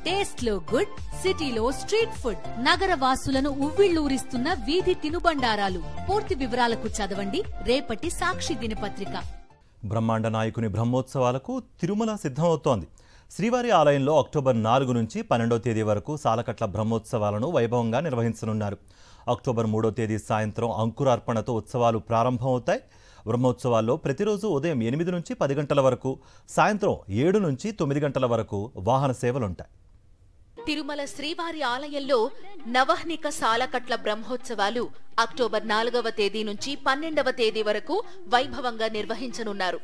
Taste లో good, సిటీలో street food, నగర వాసులను ఉవ్విళ్లూరిస్తున్న వీధి తినుబండారాలు. పూర్తి వివరాలకు చదవండి రేపటి సాక్షి దినపత్రిక. బ్రహ్మాండ నాయకుని బ్రహ్మోత్సవాలకు తిరుమల సిద్ధమవుతోంది. శ్రీవారి ఆలయంలో అక్టోబర్ 4 నుంచి 12వ తేదీ వరకు సాలకట్ల బ్రహ్మోత్సవాలను వైభవంగా నిర్వహించనున్నారు. అక్టోబర్ 3వ తేదీ సాయంత్రం అంకురార్పణతో ఉత్సవాలు ప్రారంభమవుతాయి. బ్రహ్మోత్సవాల్లో ప్రతిరోజు ఉదయం 8 నుంచి 10 గంటల వరకు, సాయంత్రం 7 నుంచి 9 గంటల వరకు వాహన సేవలుంటాయి. తిరుమల శ్రీవారి ఆలయంలో నవహ్నిక సాలకట్ల బ్రహ్మోత్సవాలు అక్టోబర్ 4వ తేదీ నుంచి 12వ తేదీ వరకు వైభవంగా నిర్వహించనున్నారు.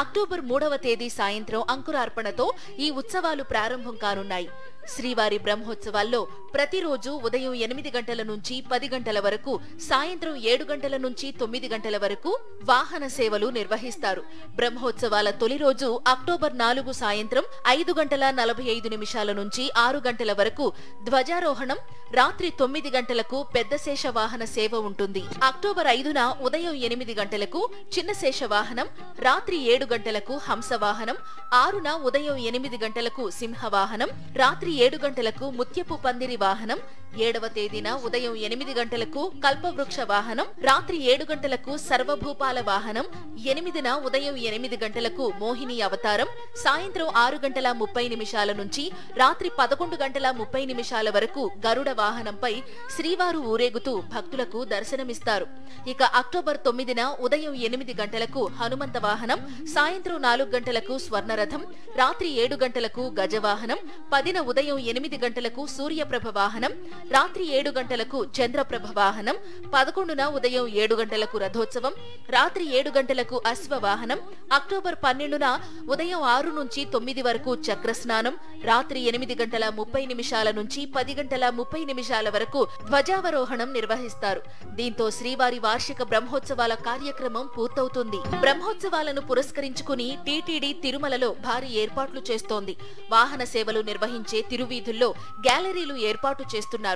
అక్టోబర్ 3వ తేదీ సాయంత్రం అంకురార్పణతో ఈ ఉత్సవాలు ప్రారంభం కానున్నాయి. శ్రీవారి బ్రహ్మోత్సవాల్లో ప్రతిరోజు ఉదయం 8 గంటల నుంచి 10 గంటల వరకు, సాయంత్రం 7 గంటల నుంచి 9 గంటల వరకు వాహన సేవలు నిర్వహిస్తారు. బ్రహ్మోత్సవాల తొలి రోజు అక్టోబర్ 4 సాయంత్రం 5 గంటల 45 నిమిషాల నుంచి 6 గంటల వరకు ధ్వజారోహణం, రాత్రి 9 గంటలకు పెద్ద శేష వాహన సేవ ఉంటుంది. అక్టోబర్ 5న ఉదయం 8 గంటలకు చిన్న శేష వాహనం, రాత్రి 7 గంటలకు హంస వాహనం, 6న ఉదయం 8 గంటలకు సింహ వాహనం, రాత్రి 7 గంటలకు ముత్యపు పందిరి వాహనం, 7వ తేదీన ఉదయం 8 గంటలకు కల్పవృక్ష వాహనం, రాత్రి 7 గంటలకు సర్వభూపాల వాహనం, 8న ఉదయం 8 గంటలకు మోహిని అవతారం, సాయంత్రం 6 గంటల 30 నిమిషాల నుంచి రాత్రి 11 గంటల 30 నిమిషాల వరకు గరుడ వాహనంపై శ్రీవారు ఊరేగుతూ భక్తులకు దర్శనమిస్తారు. ఇక అక్టోబర్ 9న ఉదయం 8 గంటలకు హనుమంత వాహనం, సాయంత్రం 4 గంటలకు స్వర్ణరథం, రాత్రి 7 గంటలకు గజవాహనం, 10న ఉదయం 8 గంటలకు సూర్యప్రభ వాహనం, రాత్రి 7 గంటలకు చంద్రప్రభ వాహనం, 11న ఉదయం 7 గంటలకు రథోత్సవం, రాత్రి 7 గంటలకు అశ్వ వాహనం, అక్టోబర్ 12న ఉదయం 6 నుంచి 9 వరకు చక్రస్నానం, రాత్రి 8 గంటల 30 నిమిషాల నుంచి 10 గంటల 30 నిమిషాల వరకు ధ్వజావరోహణం నిర్వహిస్తారు. దీంతో శ్రీవారి వార్షిక బ్రహ్మోత్సవాల కార్యక్రమం పూర్తవుతుంది. బ్రహ్మోత్సవాలను పురస్కరించుకుని టీటీడీ తిరుమలలో భారీ ఏర్పాట్లు చేస్తోంది. వాహన సేవలు నిర్వహించే తిరువీధుల్లో గ్యాలరీలు ఏర్పాటు చేస్తున్నారు.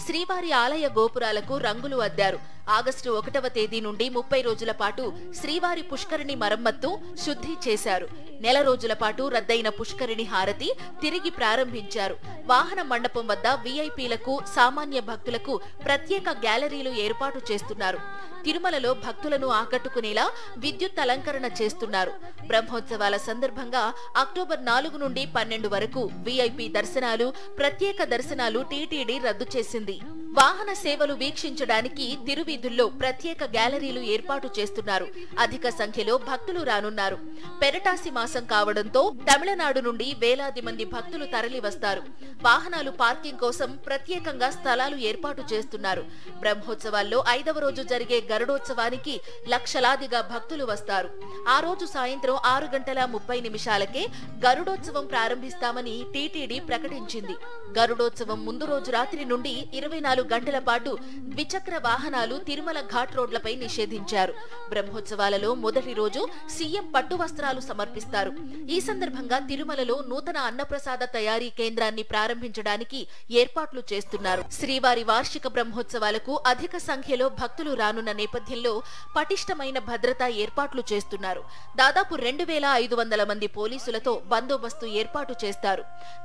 శ్రీవారి ఆలయ గోపురాలకు రంగులు అద్దారు. ఆగస్టు 1వ తేదీ నుండి 30 రోజుల పాటు శ్రీవారి పుష్కరిణి మరమ్మత్తు, శుద్ధి చేశారు. నెల రోజుల పాటు రద్దయిన పుష్కరిణి హారతి తిరిగి ప్రారంభించారు. వాహన మండపం వద్ద వీఐపీలకు, సామాన్య భక్తులకు ప్రత్యేక గ్యాలరీలు ఏర్పాటు చేస్తున్నారు. తిరుమలలో భక్తులను ఆకట్టుకునేలా విద్యుత్ అలంకరణ చేస్తున్నారు. బ్రహ్మోత్సవాల సందర్భంగా అక్టోబర్ 4 నుండి 12 వరకు వీఐపీ దర్శనాలు, ప్రత్యేక దర్శనాలు టీటీడీ రద్దు చేసింది. వాహన సేవలు వీక్షించడానికి తిరువీధుల్లో ప్రత్యేక గ్యాలరీలు ఏర్పాటు చేస్తున్నారు. అధిక సంఖ్యలో భక్తులు రానున్నారు. పెరటాసి మాసం కావడంతో తమిళనాడు నుండి వేలాది మంది భక్తులు తరలి వస్తారు. వాహనాలు పార్కింగ్ కోసం ప్రత్యేకంగా స్థలాలు ఏర్పాటు చేస్తున్నారు. బ్రహ్మోత్సవాల్లో 5వ రోజు జరిగే గరుడోత్సవానికి లక్షలాదిగా భక్తులు వస్తారు. ఆ రోజు సాయంత్రం 6 గంటల 30 నిమిషాలకే గరుడోత్సవం ప్రారంభిస్తామని టీటీడీ ప్రకటించింది. గరుడోత్సవం ముందు రోజు రాత్రి నుండి 24 గంటల పాటు ద్విచక్ర వాహనాలు తిరుమల ఘాట్ రోడ్లపై నిషేధించారు. బ్రహ్మోత్సవాలలో మొదటి రోజు సీఎం పట్టు వస్త్రాలు సమర్పిస్తారు. ఈ సందర్భంగా తిరుమలలో నూతన అన్నప్రసాద తయారీ కేంద్రాన్ని ప్రారంభించడానికి ఏర్పాట్లు చేస్తున్నారు. శ్రీవారి వార్షిక బ్రహ్మోత్సవాలకు అధిక సంఖ్యలో భక్తులు రానున్న నేపథ్యంలో పటిష్టమైన భద్రతా ఏర్పాట్లు చేస్తున్నారు. దాదాపు 2500 మంది పోలీసులతో బందోబస్తు ఏర్పాటు చేస్తారు.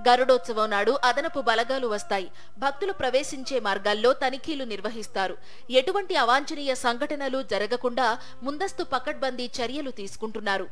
గరుడోత్సవం నాడు అదనపు బలగాలు వస్తాయి. భక్తులు ప్రవేశించే మార్గాల్లో తనిఖీలు నిర్వహిస్తారు. ఎటువంటి అవాంఛనీయ సంఘటనలు జరగకుండా ముందస్తు పకడ్బందీ చర్యలు తీసుకుంటున్నారు.